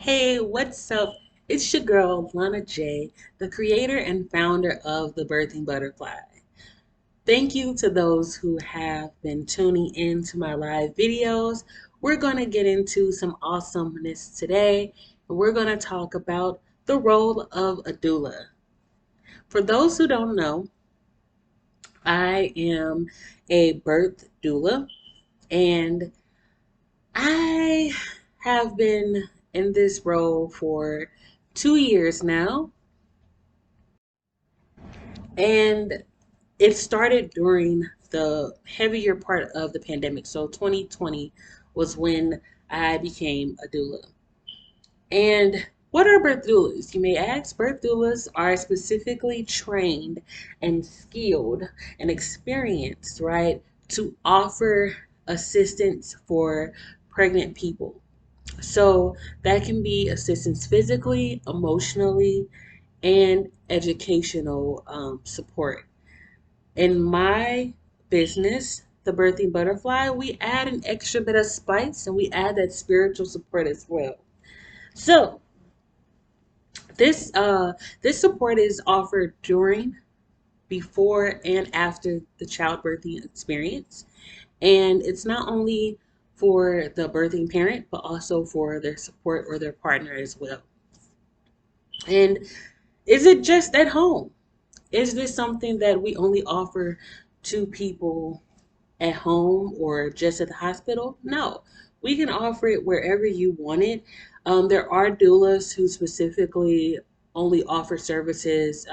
Hey, what's up? It's your girl, Lana J, the creator and founder of The Birthing Butterfly. Thank you to those who have been tuning in to my live videos. We're going to get into some awesomeness today, and we're going to talk about the role of a doula. For those who don't know, I am a birth doula, and I have been in this role for 2 years now. And it started during the heavier part of the pandemic. So 2020 was when I became a doula. And what are birth doulas? You may ask. Birth doulas are specifically trained and skilled and experienced, right, to offer assistance for pregnant people. So that can be assistance physically, emotionally, and educational support. In my business, the Birthing Butterfly, we add an extra bit of spice and we add that spiritual support as well. So this this support is offered during, before, and after the childbirthing experience, and it's not only for the birthing parent but also for their support or their partner as well. And is it just at home? Is this something that we only offer to people at home or just at the hospital? No, we can offer it wherever you want it. There are doulas who specifically only offer services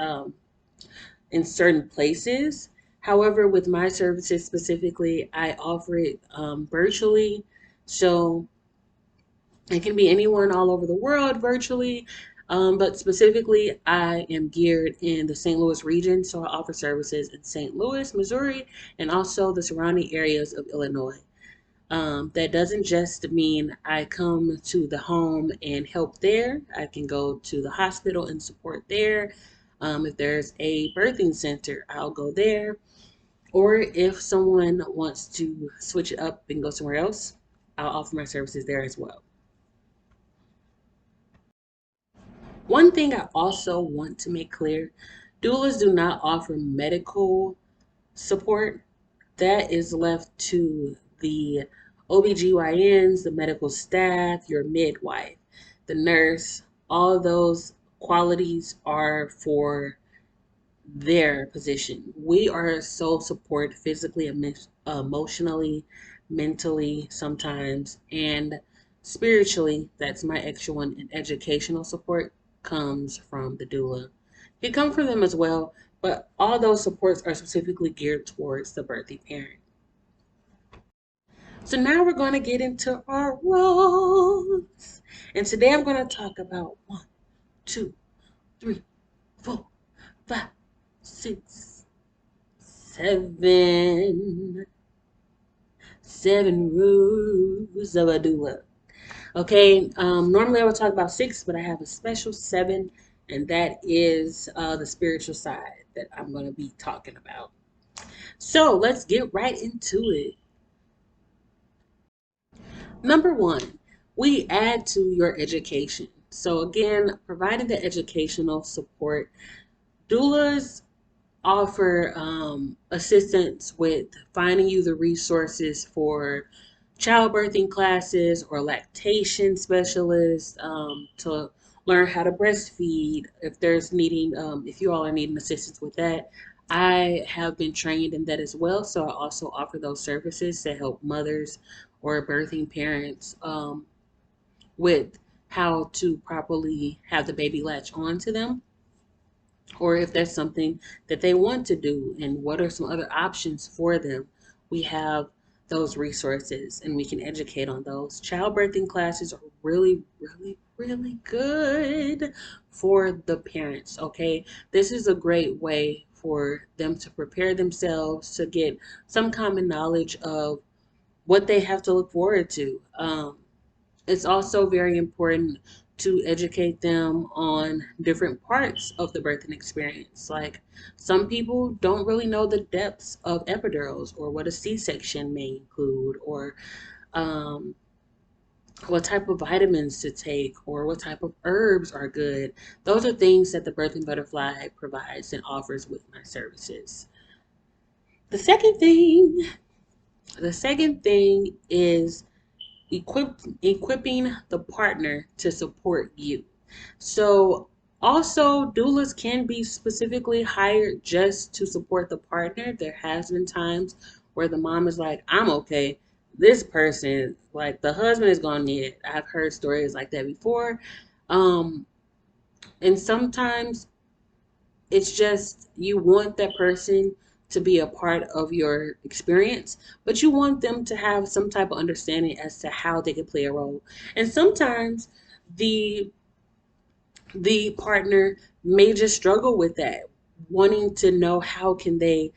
in certain places. However, with my services specifically, I offer it virtually. So it can be anyone all over the world virtually, but specifically, I am geared in the St. Louis region, so I offer services in St. Louis, Missouri, and also the surrounding areas of Illinois. That doesn't just mean I come to the home and help there. I can go to the hospital and support there. If there's a birthing center, I'll go there. Or if someone wants to switch it up and go somewhere else, I'll offer my services there as well. One thing I also want to make clear, doulas do not offer medical support. That is left to the OBGYNs, the medical staff, your midwife, the nurse. All those qualities are for their position. We are so support physically, emotionally, mentally sometimes, and spiritually. That's my extra one. And educational support comes from the doula. It come from them as well, but all those supports are specifically geared towards the birthing parent. So now we're going to get into our roles. And today I'm going to talk about 1, 2, 3, 4, 5, 6, 7. 7 rules of a doula. Okay, normally I would talk about 6, but I have a special 7, and that is the spiritual side that I'm going to be talking about. So let's get right into it. Number 1, we add to your education. So again, providing the educational support. Doulas offer assistance with finding you the resources for childbirthing classes or lactation specialists, to learn how to breastfeed if there's needing if you all are needing assistance with that. I have been trained in that as well, so I also offer those services to help mothers or birthing parents with how to properly have the baby latch on to them, or if there's something that they want to do and what are some other options for them. We have those resources and we can educate on those. Childbirthing classes are really, really, really good for the parents, okay? This is a great way for them to prepare themselves to get some common knowledge of what they have to look forward to. It's also very important to educate them on different parts of the birthing experience. Like, some people don't really know the depths of epidurals or what a C-section may include, or um, what type of vitamins to take, or what type of herbs are good. Those are things that the Birthing Butterfly provides and offers with my services. The second thing, the second thing is equipping the partner to support you. So also doulas can be specifically hired just to support the partner. There has been times where the mom is like, I'm okay. This person, like the husband is gonna need it. I've heard stories like that before. Um, and sometimes it's just you want that person to be a part of your experience, but you want them to have some type of understanding as to how they can play a role. And sometimes the the partner may just struggle with that, wanting to know how can they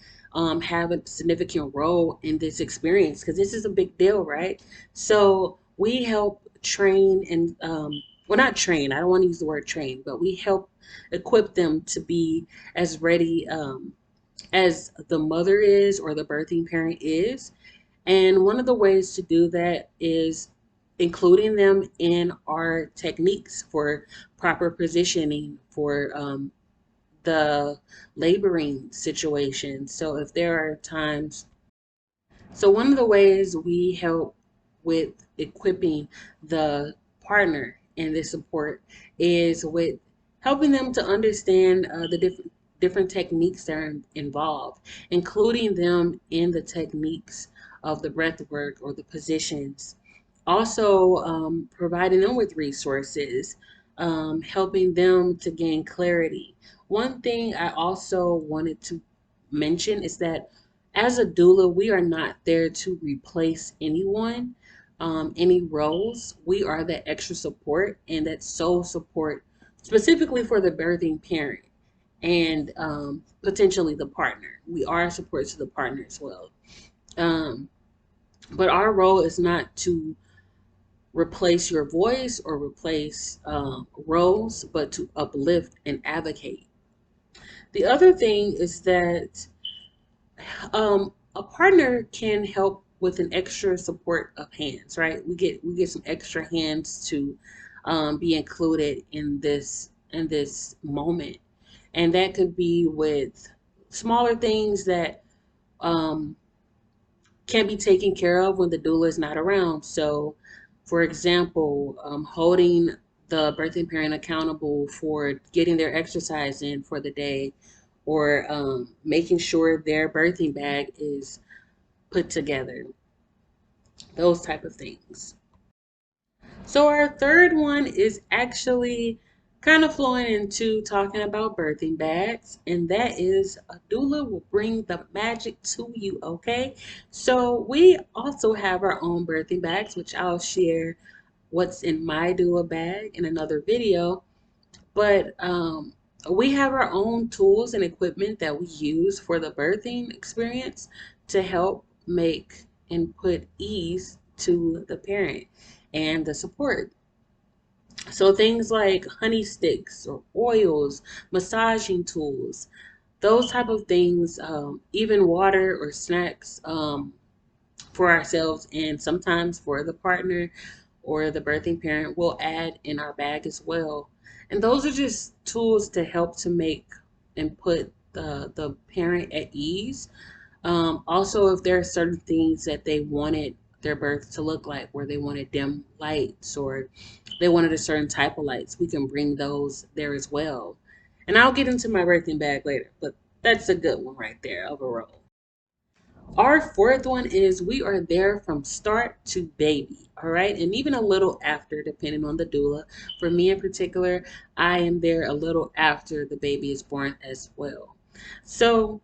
have a significant role in this experience, because this is a big deal, right? So we help train and well, not train, I don't want to use the word train, but we help equip them to be as ready as the mother is or the birthing parent is. And one of the ways to do that is including them in our techniques for proper positioning for the laboring situation. So if there are times, so one of the ways we help with equipping the partner in this support is with helping them to understand the different techniques that are involved, including them in the techniques of the breath work or the positions. Also, providing them with resources, helping them to gain clarity. One thing I also wanted to mention is that as a doula, we are not there to replace anyone, any roles. We are that extra support and that sole support specifically for the birthing parent and potentially the partner. We are a support to the partner as well. Um, but our role is not to replace your voice or replace roles, but to uplift and advocate. The other thing is that a partner can help with an extra support of hands, right? We get some extra hands to be included in this moment, and that could be with smaller things that um, can be taken care of when the doula is not around. So, for example, holding the birthing parent accountable for getting their exercise in for the day, or making sure their birthing bag is put together, those type of things. So our third one is actually kind of flowing into talking about birthing bags, and that is a doula will bring the magic to you, okay? So we also have our own birthing bags, which I'll share what's in my doula bag in another video. But we have our own tools and equipment that we use for the birthing experience to help make and put ease to the parent and the support. So things like honey sticks or oils, massaging tools, those type of things, even water or snacks for ourselves and sometimes for the partner or the birthing parent will add in our bag as well. And those are just tools to help to make and put the parent at ease. Also, if there are certain things that they wanted their birth to look like, where they wanted dim lights or they wanted a certain type of lights, we can bring those there as well. And I'll get into my birthing bag later, but that's a good one right there of a roll. Our fourth one is we are there from start to baby, all right? And even a little after, depending on the doula. For me in particular, I am there a little after the baby is born as well. So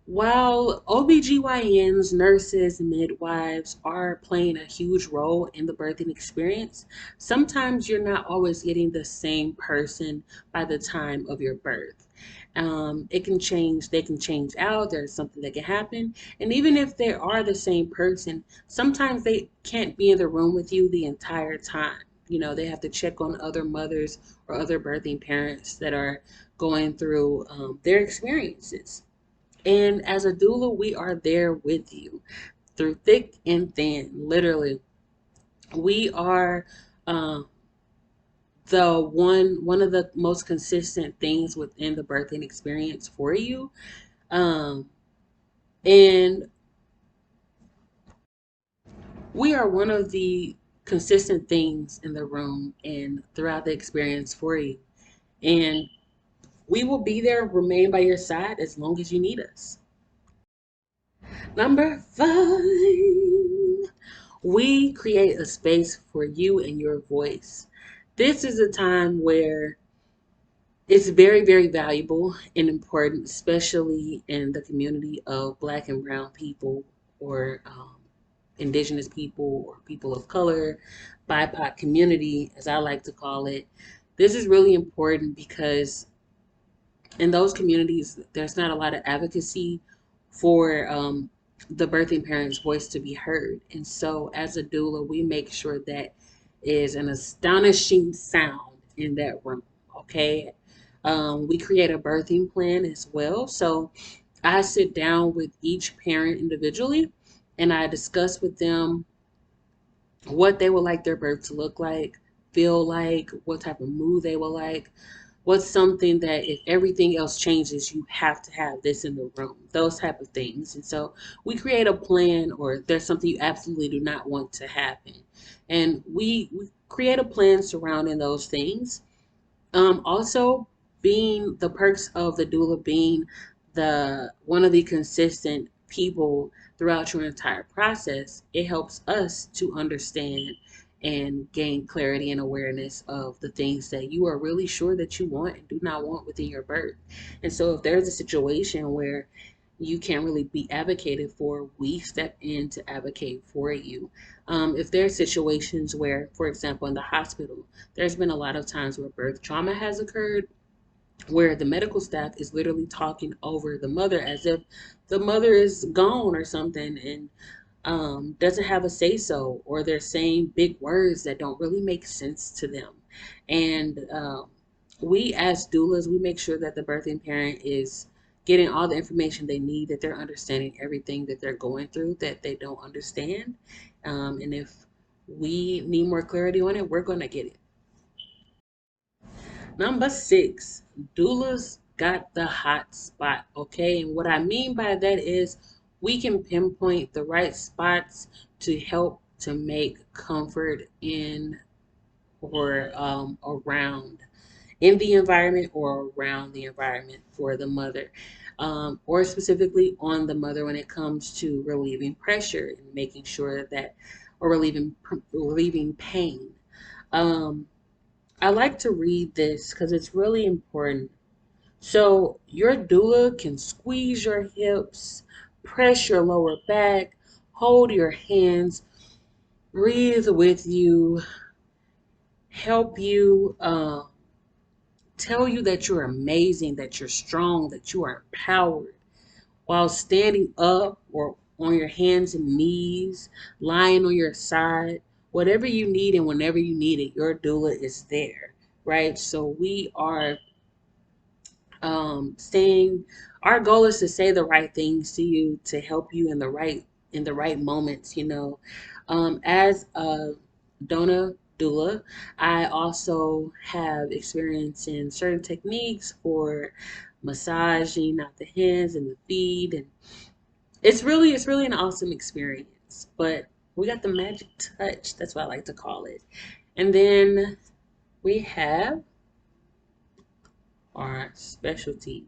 while OBGYNs, nurses, midwives are playing a huge role in the birthing experience, sometimes you're not always getting the same person by the time of your birth. It can change, they can change out, there's something that can happen. And even if they are the same person, sometimes they can't be in the room with you the entire time. You know, they have to check on other mothers or other birthing parents that are going through their experiences. And as a doula, we are there with you through thick and thin, literally. We are uh, the one of the most consistent things within the birthing experience for you. Um, and we are one of the consistent things in the room and throughout the experience for you. And we will be there, remain by your side as long as you need us. Number 5, we create a space for you and your voice. This is a time where it's very, very valuable and important, especially in the community of Black and Brown people, or Indigenous people, or people of color, BIPOC community, as I like to call it. This is really important because in those communities, there's not a lot of advocacy for the birthing parent's voice to be heard. And so, as a doula, we make sure that is an astonishing sound in that room. Okay. We create a birthing plan as well. So, I sit down with each parent individually and I discuss with them what they would like their birth to look like, feel like, what type of mood they would like. What's something that if everything else changes, you have to have this in the room, those type of things. And so we create a plan, or there's something you absolutely do not want to happen. And we create a plan surrounding those things. Also, being the perks of the doula being the one of the consistent people throughout your entire process, it helps us to understand and gain clarity and awareness of the things that you are really sure that you want and do not want within your birth. And so if there's a situation where you can't really be advocated for, we step in to advocate for you. If there are situations where, for example, in the hospital, there's been a lot of times where birth trauma has occurred, where the medical staff is literally talking over the mother as if the mother is gone or something, and doesn't have a say so, or they're saying big words that don't really make sense to them. And we, as doulas, we make sure that the birthing parent is getting all the information they need, that they're understanding everything that they're going through that they don't understand. And if we need more clarity on it, we're going to get it. Number 6, doulas got the hot spot. Okay, and what I mean by that is we can pinpoint the right spots to help to make comfort in, or around, in the environment or around the environment for the mother, or specifically on the mother when it comes to relieving pressure and making sure that, or relieving pain. Um, I like to read this because it's really important. So, your doula can squeeze your hips, press your lower back, hold your hands, breathe with you, help you, tell you that you're amazing, that you're strong, that you are empowered, while standing up or on your hands and knees, lying on your side, whatever you need and whenever you need it, your doula is there, right? So we are saying, our goal is to say the right things to you, to help you in the right moments, as a donor doula, I also have experience in certain techniques for massaging out the hands and the feet, and it's really an awesome experience. But we got the magic touch, that's what I like to call it. And then we have our specialty.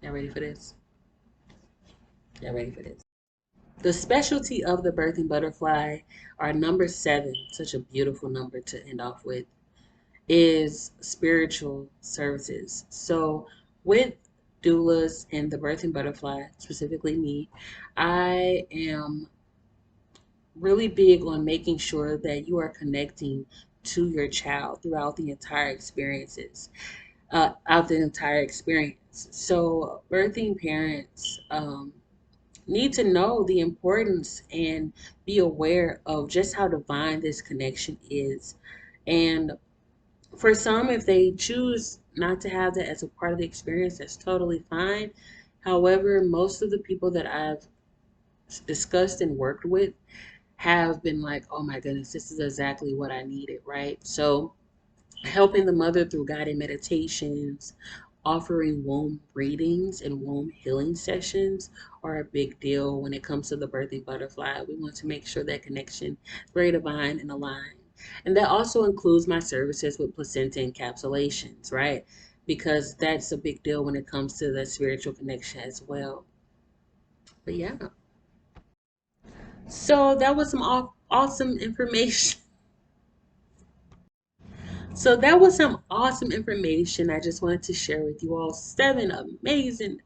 Y'all ready for this? Y'all ready for this? The specialty of the birthing butterfly, our number 7, such a beautiful number to end off with, is spiritual services. So, with doulas and the birthing butterfly, specifically me, I am really big on making sure that you are connecting to your child throughout the entire experiences, out the entire experience. So, birthing parents need to know the importance and be aware of just how divine this connection is. And for some, if they choose not to have that as a part of the experience, that's totally fine. However, most of the people that I've discussed and worked with, have been like, oh my goodness, this is exactly what I needed, right? So helping the mother through guided meditations, offering womb readings and womb healing sessions are a big deal when it comes to the birthing butterfly. We want to make sure that connection is very divine and aligned. And that also includes my services with placenta encapsulations, right? Because that's a big deal when it comes to the spiritual connection as well. But yeah. So that was some awesome information. So that was some awesome information I just wanted to share with you all. 7 amazing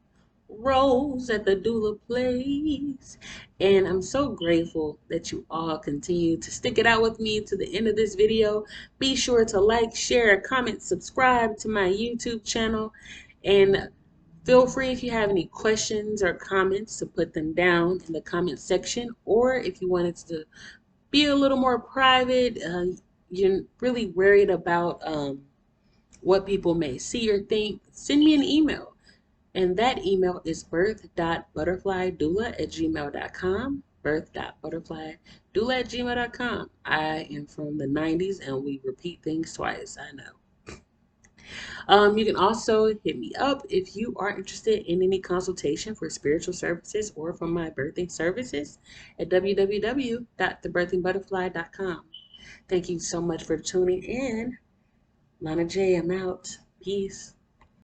roles at the doula place. And I'm so grateful that you all continue to stick it out with me to the end of this video. Be sure to like, share, comment, subscribe to my YouTube channel. And feel free if you have any questions or comments to put them down in the comment section. Or if you wanted to be a little more private, you're really worried about what people may see or think, send me an email. And that email is birth.butterflydoula@gmail.com. Birth.butterflydoula@gmail.com. I am from the 90s and we repeat things twice, I know. You can also hit me up if you are interested in any consultation for spiritual services or from my birthing services at www.thebirthingbutterfly.com. Thank you so much for tuning in. Lana J, I'm out. Peace.